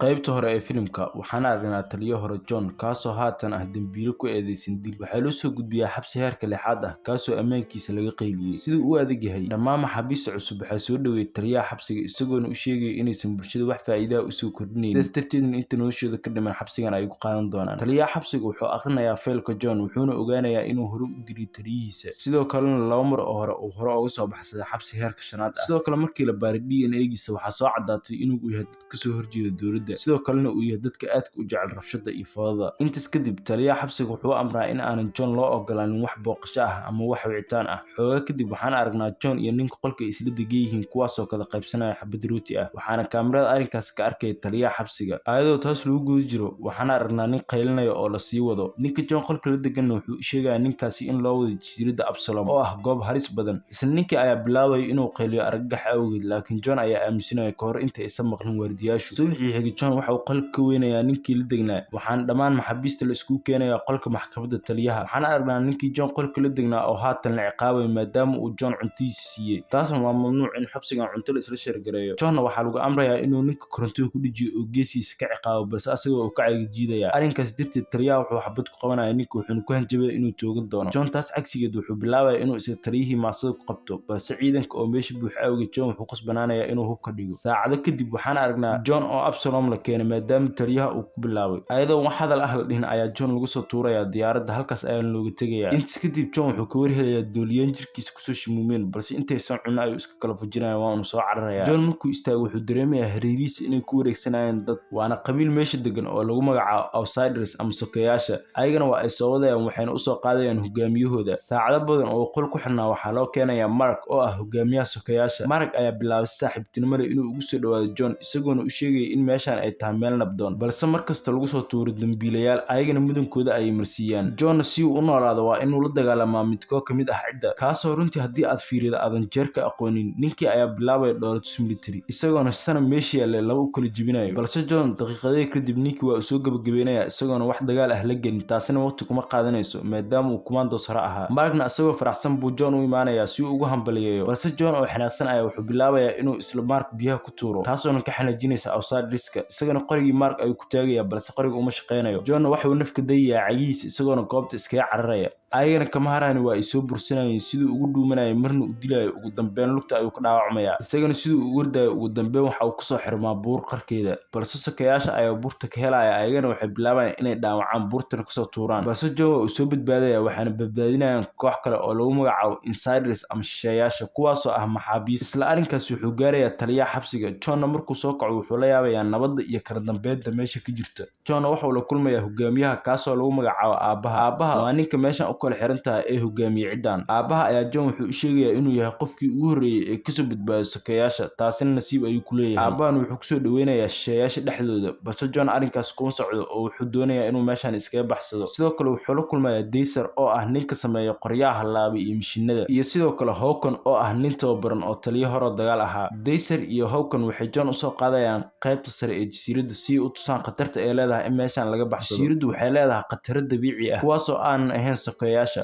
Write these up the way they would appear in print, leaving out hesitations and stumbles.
qaybta hore ee filimka waxaan aragnaa taliye hore John kaasoo haatan ah dambiile ku eedeysan dil. Waxaa loo soo gudbiyaa xabsi heerka lixaad ah kaasoo ammaankiisa laga qayliyey siduu u adag yahay. Dhammaan maxaabiista cusub waxaa soo dhaweeyay taliyaha xabsiga isagoona u sheegaya inaysan bulshada wax faa'iido ah u soo kordhinaynin, sidaas darteedna inta noloshooda ka dhiman xabsigan ay ku qaadan doonaan. Taliyaha xabsiga wuxuu akhrinayaa faylka John wuxuuna ogaanayaa inuu hore u dilay taliyihiisa, sidoo kalena laba mar oo hore uu hore uga soo baxsaday xabsi heerka shanaad ah. Sidoo kale markii la baaray DNA-giisa waxaa soo caddaatay inuu yahay dad kasoo horjeeda dowladda, sidoo kalena uu yahay dadka aadka u jecel rabshada iyo fowdada. Intaas kadib taliyaha xabsiga wuxuu amraa in aanan John loo ogolaanin wax booqasho ah ama wax wicitaan ah. Xoogaa kadib waxaan aragnaa John iyo ninka qolka ay isla degan yihiin kuwaasoo kala qaybsanaya xabad rooti ah, waxaana kaamirada arrinkaas ka arkaya taliyaha xabsiga. Ayadoo taas lagu guda jiro waxaan aragnaa nin qaylinaya oo la sii wado. Ninka John qolka la deganna wuxuu sheegayaa ninkaasi in loo wado jasiiradda Absalom oo ah goob halis badan. Isla ninkii ayaa bilaabaya inuu qayliyo argagax awgeed, laakiin John ayaa aaminsanaya ka hor inta aysan maqlin waardiyaashu. Subaxii xigay John waxa uu qolka ka weynayaa ninkii la degnaa, waxaana dhammaan maxaabiista la isku keenayaa qolka maxkamadda taliyaha. Waxaan aragnaa ninkii John qolka la degnaa oo haatan la ciqaabayo maadaama uu John cuntiisa siiyey, taasna waa mamnuuc in xabsigan cunto la isla sheergareeyo. John waxaa lagu amrayaa inuu ninka korontada ku dhijiyo oo geesiisa ka ciqaabo, balse asagoo uu ka cagajiidaya. Arrinkaas darteed taliyaha wuxuu xabad ku qabanayaa ninka wuxuuna ku hanjabaya inuu toogan doono. John taas cagsigeed wuxuu bilaabayaa inuu isaga taliyihii maasada ku qabto, balse ciidanka oo meesha buux awgeed John wuxuu qasbanaanayaa inuu hubka dhigo. Saacado kadib waxaan aragnaa John oo Absalom la keenay maadaama taliyaha uu ku bilaabay. Ayadoo wax hadal ah la dhihin ayaa John lagu soo tuurayaa diyaaradda, halkaas ayaana looga tegayaa. Intaas kadib John wuxuu ka warhelayaa dooliyaan jirkiisa kusoo shimuumeen, balse intaysan cunno ayuu iska kala fujinaya waana soo cararayaa. John markuu istaago wuxuu dareemayaa hareerihiisa inay ku wareegsanayaan dad, waana qabiil meesha degan oo lagu magacaabo outsiders ama sokeyaasha. Ayagana waa ay soo wadayaan waxayna u soo qaadayaan hogaamiyahooda. Saacado badan oo qol ku xirnaa waxaa loo keenayaa Mark oo ah hogaamiyaha sokeyaasha. Mark ayaa bilaabay saaxiibtinimo leh inuu ugu soo dhawaado John isagoona u sheegaya in meeshan ay tahay meel nabdoon, balse markasta lagu soo tuuro dambiilayaal ayagana mudankooda ayay marsiiyaan. John si uu u noolaado waa inuu la dagaalamaa midkoo ka mid ah cidda, kaasoo runtii haddii aad fiirido aadan jeerka aqoonin. Ninkii ayaa bilaabaya dhoolatus military isagoona sana meesha yaallay laba u kala jebinayo, balse John daqiiqadii kadib ninkii waa uu soo gabagabeynaya isagoona wax dagaal ah la gelin, taasina waqti kuma qaadanayso maadaama uu commandos hore ahaa. Markna isagoo faraxsan buu John u imaanayaa si uu ugu hambaliyeeyo, balse John oo xanaaqsan ayaa wuxuu bilaabayaa inuu isla Mark biyaha ku tuuro, taasoona ka xanaajinaysa outsiderska. Isagana qorigii Mark ayuu ku taagayaa balse qoriga uma shaqeynayo. John waxa uu nafka dayayaa cagihiisa isagoona goobta iskaga cararaya. ayagana kama haraan waa ay soo bursanayeen siduu ugu dhuumanayay marna u dilayo ugu dambeyn lugta ayuu ka dhaawacmaya isagana siduu ugu wardayo ugu dambeyn waxa uu kusoo xirmaa buur qarkeeda balse sakayaasha ayaa buurta ka helaya ayagana waxay bilaabayaan inay dhaawacaan buurtana kasoo tuuraan balse Joe uu soo badbaadaya waxaana badbaadinayaan koox kale oo lagu magacaabo insiders ama shisheeyaasha kuwaasoo ah maxaabiis isla arrinkaas wuxuu gaarayaa taliyaha xabsiga John markuu soo kaco wuxuu la yaabayaa nabadda iyo kala dambeynta meesha ka jirta John wuxuu la kulmayaa hogaamiyaha kaasoo lagu magacaabo aabaha waa ninka meeshan u kala xiran tahay ee hogaamiye ciidan aabaha ayaa John wuxuu u sheegayaa inuu yahay qofkii ugu horeeyay ee kasoo badbaaday sakayaasha taasina nasiib ayuu ku leeyahay aabahan wuxuu kusoo dhaweynayaa shisheeyaasha dhexdooda balse John arrinkaas kuma socdo oo wuxuu doonayaa inuu meeshan iskaga baxsado sidoo kale wuxuu la kulmayaa Deiser oo ah ninka sameeya qoryaha laabay iyo mishiinada iyo sidoo kale Hawken oo ah nin tababaran oo taliye hore dagaal ahaa Deiser iyo Hawken waxay John usoo qaadayaan qaybta sare ee jasiiradda si uu tusaan khatarta ay leedahay in meeshan laga baxsado jasiiraddu waxay leedahay khataro dabiici ah kuwaasoo aan ahayn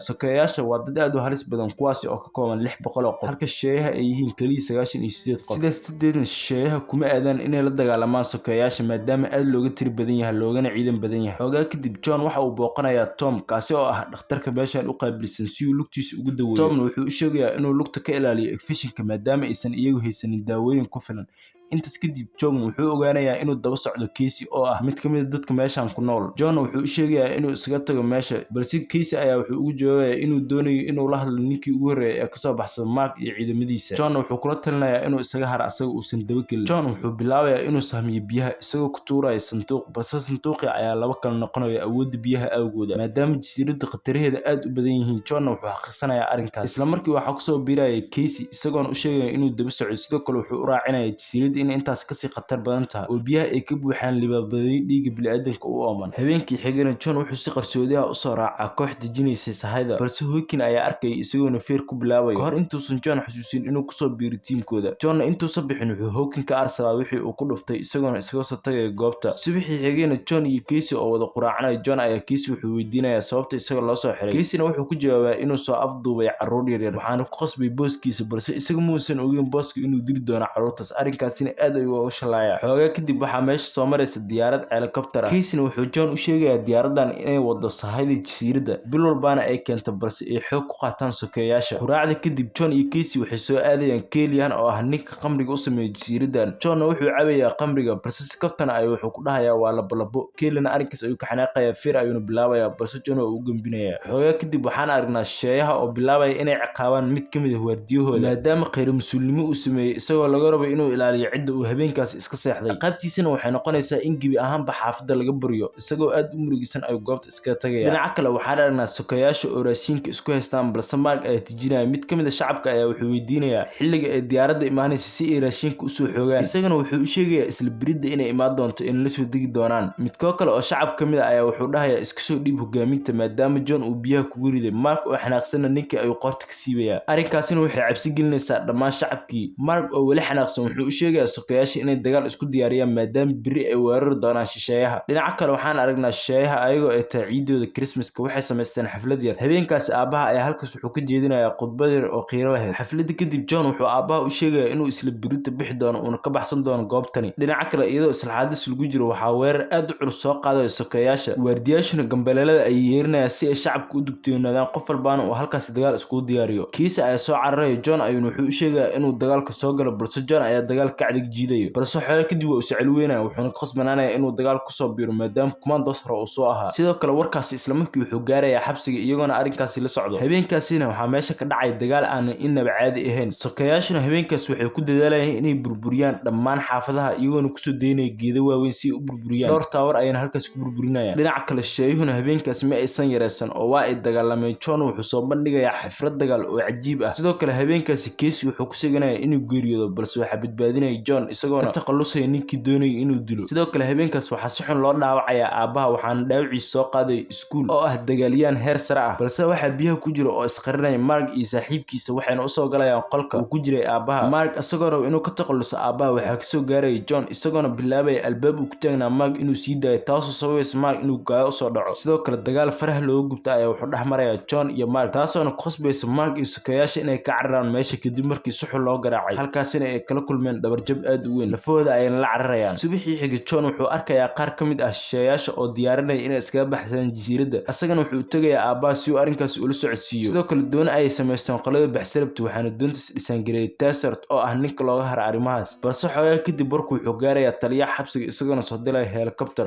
sakayaasha waa dad aad u halis badan kuwaas oo ka kooban 600 qof halka shisheeyaha ay yihiin kaliya 98 qof sidaas darteed shisheeyaha kuma aadaan inay la dagaalamaan sakayaasha maadaama aad looga tiri badan yahay loogana ciidan badan yahay xogaa kadib John waxa uu booqanayaa Tom kaasi oo ah dhakhtarka meeshan u qaabilsan si uu lugtiisa ugu daweeyo Tom wuxuu u sheegayaa inuu lugta ka ilaaliyo infekshinka maadaama aysan iyagu haysanin daawooyin ku filan intaas kadib John wuxuu ogaanayaa inuu daba socdo Casey oo ah mid kamid dadka meeshan ku nool John wuxuu u sheegayaa inuu isaga tago meesha balse Casey ayaa wuxuu ugu jawaabayaa inuu doonayo inuu la hadlo ninkii ugu horeeyay ee ka soo baxsada Mark iyo ciidamadiisa John wuxuu kula talinayaa inuu isaga har asaga uusan daba gelin John wuxuu bilaabayaa inuu sahmiyo biyaha isagoo ku tuuraya sanduuq balse sanduuqii ayaa laba kala noqonaya awoodda biyaha awgooda maadaama jasiiradda khataraheeda aad u badan yihiin John wuxuu xaqiiqsanayaa arrinkaas isla markii waxa kusoo biiraya Casey isagoon u sheegaya inuu daba socdo sidoo kale wuxuu u raacinayaa jasiiradda in intaas kasii khatar badan tahay oo biyaha ay ka buuxaan libaabaday dhiiga bini'aadanka u ooman habeenkii xigana John wuxuu si qarsoodi ah u soo raacaa koox dejinaysa sahayda balse Hawken ayaa arkay isagoona feer ku bilaabay kahor intuusan John xusuusin inuu kusoo biiro tiimkooda John intuusan bixin wuxuu Hawken ka arsadaa wixii uu ku dhuftay isagoona iskaga soo tagay goobta subaxii xigana John iyo Casey oo wada quraacanay John ayaa Casey wuxuu weydiinayaa sababta isaga loo soo xiray Caseyna wuxuu ku jawaabaa inuu soo afduubay carruur yar waxaana ku qasbay booskiisa balse isaga muusan ogeyn booska inuu dili doono carruurtaas arrinkaas arrinkaasina aad ayuu uga shalaaya. Xoogaa kadib waxaa meesha soo maraysa diyaarad helicopter ah. Casey wuxuu John u sheegayaa diyaaradan inay wado sahayda jasiiradda bil walbana ay keento balse ay xoog ku qaataan sokeeyaasha. Quraacda kadib John iyo Casey waxay soo aadayaan Kellyan oo ah ninka qamriga u sameeya jasiiraddan. John wuxuu cabayaa qamriga balse si kaftana ayuu wuxuu ku dhahayaa waa labo. Kellyan arrinkaas ayuu ka xanaaqayaa feer ayuuna bilaabayaa balse John waa uu gambinayaa. Xoogaa kadib waxaan aragnaa shisheeyaha oo bilaabaya inay ciqaabaan mid ka mid ah waardiyahooda maadaama kheyr mas'uulnimo uu sameeyay isagoo laga rabo inuu ilaaliyo cidda uu habeenkaas iska seexday. Qaabtiisana waxay noqonaysaa in gebi ahaanba xaafadda laga buriyo isagoo aad u murigisan ayuu goobta iskaga tagaya. Dhinaca kale waxaan aragnaa sokeeyaasha oo raashinka isku haystaan balse Mark ayaa tijinaya. Mid ka mid ah shacabka ayaa wuxuu weydiinayaa xilliga ay diyaaradda imaanaysa si ay raashinka u soo xoogaan. Isagana wuxuu u sheegayaa isla biridda inay imaan doonto in la soo degi doonaan. Mid kale oo shacab ka mid ah ayaa wuxuu dhahayaa iska soo dhiib hogaaminta maadaama John uu biyaha kugu riday. Mark oo xanaaqsanna ninkii ayuu qoorta ka siibayaa. Arrinkaasina waxay cabsi gelinaysaa dhammaan shacabkii. Mark oo weli xanaaqsan wuxuu u sheegayaa sokeeyaasha inay dagaal isku diyaariyaan maadaama biri ay weerari doonaan shisheeyaha. Dhinaca kale waxaan aragnaa shisheeyaha ayagoo ay tahay ciidooda Christmaska waxay samaysteen xaflad yar. Habeenkaas aabaha ayaa halkaas wuxuu ka jeedinayaa khudbad yar oo qiiro lahayd. Xafladda kadib John wuxuu aabaha u sheegayaa inuu isla birinta bixi doono uuna ka baxsan doono goobtani. Dhinaca kale iyadoo islaxaadis lagu jiro waxaa weerar aad u culus soo qaadaya sokeeyaasha. Waardiyaashuna gambaleelada ay yeerinayaan si ay shacabka u digtoonaadaan qof walbaana uu halkaas dagaal isku diyaariyo. Kiisa ayaa soo cararaya John ayuuna wuxuu u sheegayaa inuu dagaalka soo galo balse John ayaa dagaalka ka cadig jiidayo. Balse xoolo kadib waa uu sicil weynaya wuxuuna ka khasbanaanayaa inuu dagaalka ku soo biiro maadaama commandos hore uu soo ahaa. Sidoo kale warkaasi isla markii wuxuu gaarayaa xabsiga iyagoona arrinkaasi la socdo. Habeenkaasina waxaa meesha ka dhacay dagaal aan innaba caadi ahayn. Sokeeyaashuna habeenkaas waxay ku dadaalayaan inay burburiyaan dhammaan xaafadaha iyagoona ku soo deynaya geedo waaweyn si ay u burburiyaan. Dhowr taawar ayayna halkaas ku burburinayaan. Dhinaca kale shisheeyuhuna habeenkaas ma aysan yareysan oo waa ay dagaalameen. John wuxuu soo bandhigayaa xaflad dagaal oo cajiib ah. Sidoo kale habeenkaasi Casey wuxuu ku siganayaa inuu geeriyoodo balse waxaa badbaadinaya John isagoona ka takhalusaya ninkii doonayay inuu dilo. Sidoo kale habeenkaas waxaa si xun loo dhaawacayaa aabaha waxaana dhaawaciisa soo qaaday iskuul oo ah dagaalyahan heer sare ah balse waxaa biyaha ku jira oo isqarinaya Mark iyo saaxiibkiisa waxayna u soo galayaan qolka uu ku jiray aabaha. Mark isagoo rabo inuu ka takhaluso aabaha waxaa ka soo gaaraya John isagoona bilaabaya albaab uu ku taagnaa Mark inuu sii daayo taasoo sababaysa Mark inuu gaado usoo dhaco. Sidoo kale dagaal faraha looga gubta ayaa wuxuu dhex maraya John iyo Mark taasoona ku khasbaysa Mark iyo sokeeyaasha inay ka cararaan meesha kadib markii si xun loo garaacay. Halkaasina ay kala kulmeen dhabarjab aad u weyn lafahooda ayayna la cararayaan. Subaxii xigay John wuxuu arkayaa qaar ka mid ah shisheeyaasha oo diyaarinaya inay iskaga baxsadaan jasiiradda isagana wuxuu u tagayaa aabaha si uu arrinkaas ula socodsiiyo. Sidoo kale doon ayay samaysteen qolada baxsalabta waxaana doontaas dhisaan gareeyay Tassert oo ah ninka looga hara arrimahaas balse xoogaa kadib warku wuxuu gaarayaa taliyaha xabsiga isagoona soo dilaya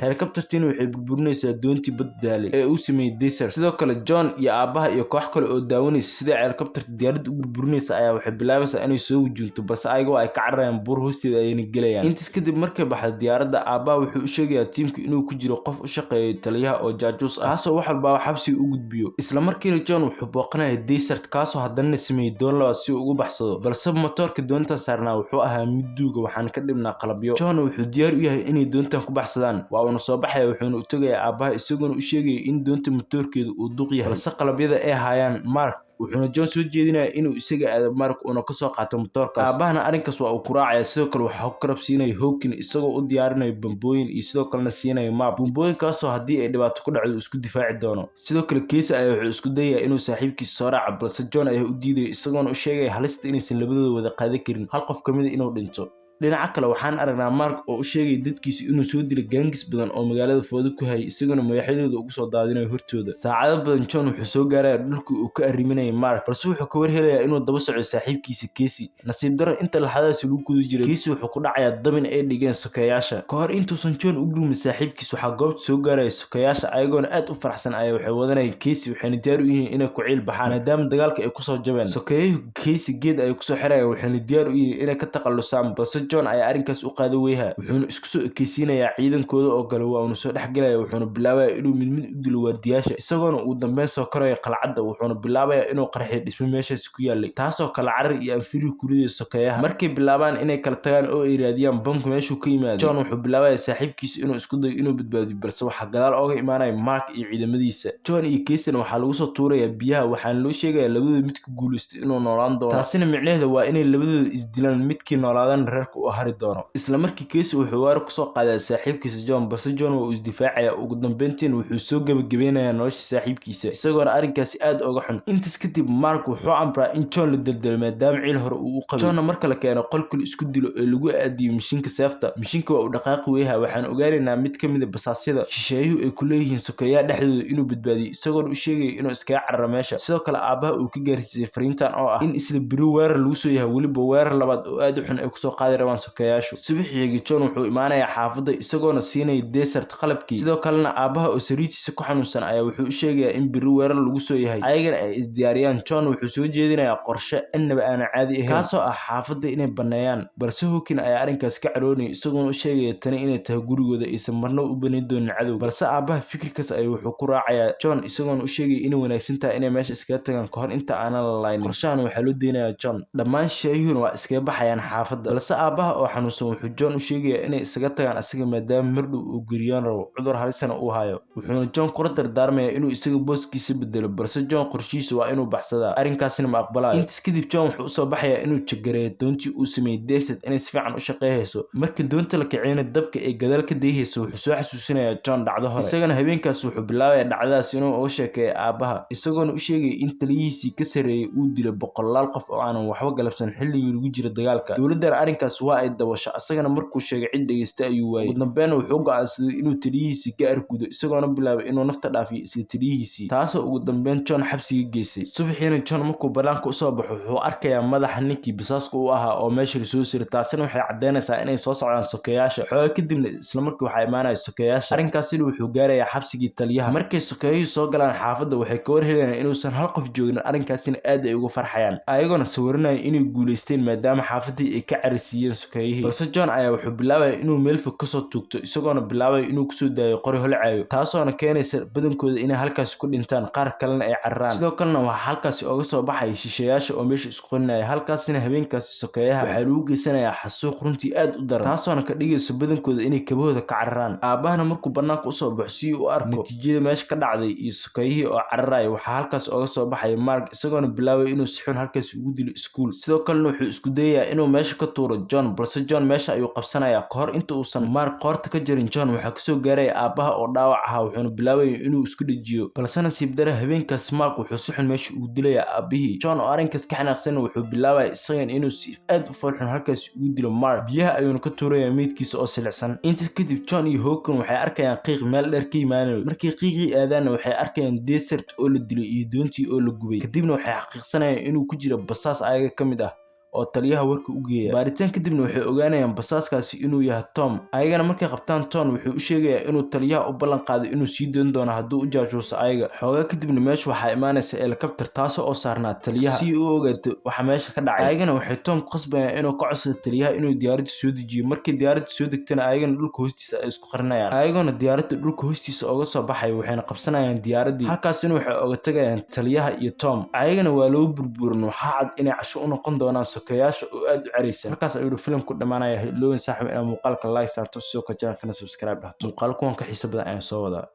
helicoptertiina waxay burburinaysaa doontii baddaale ee uu sameeyay Tassert. Sidoo kale John iyo aabaha iyo koox kale oo daawanaysa sida helicopterta diyaaradda u burburinaysa ayaa waxay bilaabaysaa inay soo wujunto balse ayagoo ay ka cararayaan buur hoosteeda ayayna gelayaan. Intaas kadib markay baxda diyaaradda aabaha wuxuu u sheegayaa tiimka inuu ku jiro qof u shaqeeya taliyaha oo jaajuus ah kaasoo wax walba xabsiga u gudbiyo. isla markiina John wuxuu booqanayaa Tassert kaasoo haddana sameeyay doon labaad si uu ugu baxsado balse matoorka doonta saarnaa wuxuu ahaa mid duuga waxaana ka dhibnaa qalabyo. John wuxuu diyaar u yahay inay doontan ku baxsadaan waa uuna soo baxaya wuxuuna u tagayaa aabaha isagoona u sheegaya in doonta matoorkeedu uu duq yahay balse qalabyada ay hayaan Mark wuxuuna John soo jeedinayaa inuu isaga aado Mark uuna ka soo qaato matoorkaas. aabahana arrinkaas waa uu ku raacaya sidoo kale waxaa ku karab siinaya Hawkins isagoo u diyaarinayo bambooyin iyo sidoo kalena siinayo map bambooyinkaasoo haddii ay dhibaato ku dhacdo isku difaaci doono. Sidoo kale Casey ayaa wuxuu isku dayayaa inuu saaxiibkiisa soo raaco balse John ayaa u diidaya isagoona u sheegaya halista inaysan labadooda wada qaadan karin hal qof ka mid ah inuu dhinto. dhinaca kale waxaan aragnaa Mark oo u sheegay dadkiisa inuu soo dilay gaangis badan oo magaalada foodo ku hayay isaguna madaxdooda ugu soo daadinayo hortooda. saacado badan John wuxuu soo gaarayaa dhulkii uu ka arriminayay Mark balse wuxuu ka warhelayaa inuu daba socdo saaxiibkiisa Casey. nasiib darro inta laxadaas lagu guda jiray Casey wuxuu ku dhacayaa dabin ay dhigeen sokeeyaasha. ka hor intuusan John u gurmin saaxiibkiisa waxaa goobta soo gaaraya sokeeyaasha ayagoona aad u faraxsan ayaa waxay wadanayaan Casey waxayna diyaar u yihiin inay ku ciil baxaan maadaama dagaalka ay kusoo jabeen. sokeeyuhu Casey geed ayay kusoo xirayaan waxayna diyaar u yihiin inay ka takhalusaan balse John ayaa arrinkaas u qaaday weyha wuxuuna isku soo ekeysiinayaa ciidankooda oo gale waa uu soo dhaxgalaya wuxuuna bilaabayaa inuu mid u dilo waardiyaasha isagoona uu dambeyn soo koraya qalcadda wuxuuna bilaabayaa inuu qarxiyo dhismo meeshaas ku yaalay taasoo kala carar iyo anfiri ku riday sokeeyaha. markay bilaabaan inay kala tagaan oo ay raadiyaan bamka meeshuu ka yimaado John wuxuu bilaabayaa saaxiibkiisa inuu isku dayo inuu badbaadiyo balse waxaa gadaal ooga imaanaya Mark iyo ciidamadiisa. John iyo Casey waxaa lagu soo tuurayaa biyaha waxaana loo sheegayaa labadooda midka guuleystay inuu noolaan doono taasina micnaheedu waa inay labadooda isdilaan midkii noolaadaan reerka dagaalka uu hari doono. isla markii Casey wuxuu weerar ku soo qaaday saaxiibkiisa John, balse John waa uu isdifaacaya. ugu dambeyntiina wuxuu soo gabagabeynayaa nolosha saaxiibkiisa isagoona arrinkaasi aad uga xun. intaas kadib Mark wuxuu amraa in John la daldalo maadaama ciil hore uu u qabay. John marka la keeno qolkii isku dilo ee lagu aadiyo mishiinka seefta, mishiinka waa uu dhaqaaqi weeyaha. waxaan ogaanaynaa mid ka mid ah basaasyada shisheeyuhu ay ku leeyihiin sokeeyaha dhexdooda inuu badbaadiyo, isagoona u sheegaya inuu iskaga cararo meesha. sidoo kale aabaha uu ka gaarsiiyey fariintan oo ah in isla biri weerar lagu soo yahay, weliba weerar labaad oo aad u xun ay kusoo qaadi rabaan sokeeyaashu. subaxii John wuxuu imaanayaa xaafadda isagoona siinaya Desert qalabkii. sidoo kalena aabaha oo sariirtiisa ku xanuunsan ayaa wuxuu u sheegayaa in biri weerar lagu soo yahay, ayagana ay isdiyaariyaan. John wuxuu soo jeedinayaa qorshe innaba aan caadi ahayn, kaasoo ah xaafadda inay baneeyaan, balse Hawkins ayaa arrinkaas ka caroonaya isagoona u sheegaya tani inay tahay gurigooda aysan marna u baneyn doonin cadow. balse aabaha fikirkaas ayuu wuxuu ku raacayaa John isagoona u sheegaya inay wanaagsan tahay inay meesha iskaga tagaan kahor inta aanan la laynin. qorshahan waxaa loo deynayaa John. dhammaan shisheeyuhuna waa iskaga baxayaan xaafadda, balse aabaha oo xanuunsan wuxuu John u sheegayaa inay isaga tagaan asiga maadaama mardhow uu geriyoon rabo, cudur halisana uu hayo. wuxuuna John kula dardaarmayaa inuu isaga booskiisa bedelo, balse John qorshihiisa waa inuu baxsadaa, arrinkaasina ma aqbalayo. intaas kadib John wuxuu usoo baxayaa inuu jagareeyo doontii uu sameeyey Desert inay si fiican u shaqeynayso. markii doonta la kiciyana dabka ay gadaal ka dayhayso wuxuu soo xasuusinayaa John dhacdo hore. isagana habeenkaas wuxuu bilaabayaa dhacdadaas inuu uga sheekeeyo aabaha, isagoona u sheegaya in taliyihiisii ka sarreeyay uu dilay boqolaal qof oo aanan waxba galabsan xilligii lagu jiro dagaalka. dowladdana arrinkaas waa ay dabasho, asagana markuu sheegay cid dhegeysta ayuu waayey. ugu dambeynna wuxuu go'aansaday inuu taliyihiisii ka argudo, isagoona bilaabay inuu nafta dhaafiyo isla taliyihiisii, taasoo ugu dambeyn John xabsiga geysay. subaxiina John markuu banaanka usoo baxo wuxuu arkayaa madaxa ninkii basaaska u ahaa oo meesha lasoo siray, taasina waxay caddeynaysaa inay soo socdaan sokeeyaasha. xoogaa kadibna isla markii waxaa imaanaya sokeeyaasha, arrinkaasina wuxuu gaarayaa xabsigii taliyaha. markay sokeeyuhu soo galaan xaafadda waxay ka warhelayaan inuusan hal qof joogin, arrinkaasina aad ay ugu farxayaan, ayagoona sawiranaya inay guulaysteen maadaama xaafaddii ay ka carisiiyeen sokeeyihii. balse John ayaa wuxuu bilaabaya inuu meel fog kasoo tuugto, isagoona bilaabaya inuu kusoo daayo qori holcaayo, taasoona keenaysa badankooda inay halkaasi ku dhintaan, qaar kalena ay cararaan. sidoo kalena waxaa halkaasi ooga soo baxaya shisheeyaasha oo meesha isku qorinaya. halkaasina habeenkaasi sokeeyaha waxaa lagu geysanayaa xasuuq runtii aad u daran, taasoona ka dhigayso badankooda inay kabahooda ka cararaan. aabahana markuu banaanka usoo baxo si uu u arko natiijada meesha ka dhacday iyo sokeeyihii oo cararaya, waxaa halkaas ooga soo baxaya Mark isagoona bilaabaya inuu si xun halkaasi ugu dilo iskuul. sidoo kalena wuxuu isku dayayaa inuu meesha ka tuuro John, balse John meesha ayuu qabsanayaa. kahor inta uusan Mark qoorta ka jarin John waxaa kasoo gaaraya aabaha oo dhaawac ahaa, wuxuuna bilaabaya inuu isku dhajiyo, balse nasiib dare habeenkaas Mark wuxuu si xun meesha ugu dilayaa aabihii. John oo arrinkaas ka xanaaqsan wuxuu bilaabaya isagan inuu si aad u foolxun halkaasi ugu dilo Mark, biyaha ayuuna ka tuurayaa meydkiisa oo silicsan. intaas kadib John iyo Hawkins waxay arkayaan qiiq meel dheer ka imaanayo. markii qiiqii aadaana waxay arkayaan Desert oo la dilay iyo doontii oo la gubay. kadibna waxay xaqiiqsanayaan inuu ku jiro basaas ayaga ka mid ah oo taliyaha warka u geeya. baaritaan kadibna waxay ogaanayaan basaaskaasi inuu yahay Tom. ayagana markay qabtaan Tom wuxuu u sheegayaa inuu taliyaha u ballan qaaday inuu sii doon doono hadduu u jaajuuso ayaga. xoogaa kadibna meesha waxaa imaanaysa helicopter taasoo oo saarnaa taliyaha si uu ogaato waxa meesha ka dhacay. ayagana waxay Tom ku qasbayaan inuu ka codsado taliyaha inuu diyaaradda soo dejiyo. markii diyaaradda soo degtana ayagana dhulka hoostiisa ay isku qarinayaan, ayagoona diyaaradda dhulka hoostiisa ooga soo baxay waxayna qabsanayaan diyaaraddii. halkaasina waxay oga tagayaan taliyaha iyo Tom. ayagana waa loo burburin, waxaa cad inay casho u noqon doonaan sokeeyaasha oo aad u careysan. markaas ayuu filimku dhamaanaya. looyin saaxiib inaa muuqaalka like saarto, sidoo kale channelkana subscribe dhahto. muuqaal kuwan ka xiiso badan ayaan soo wadaa.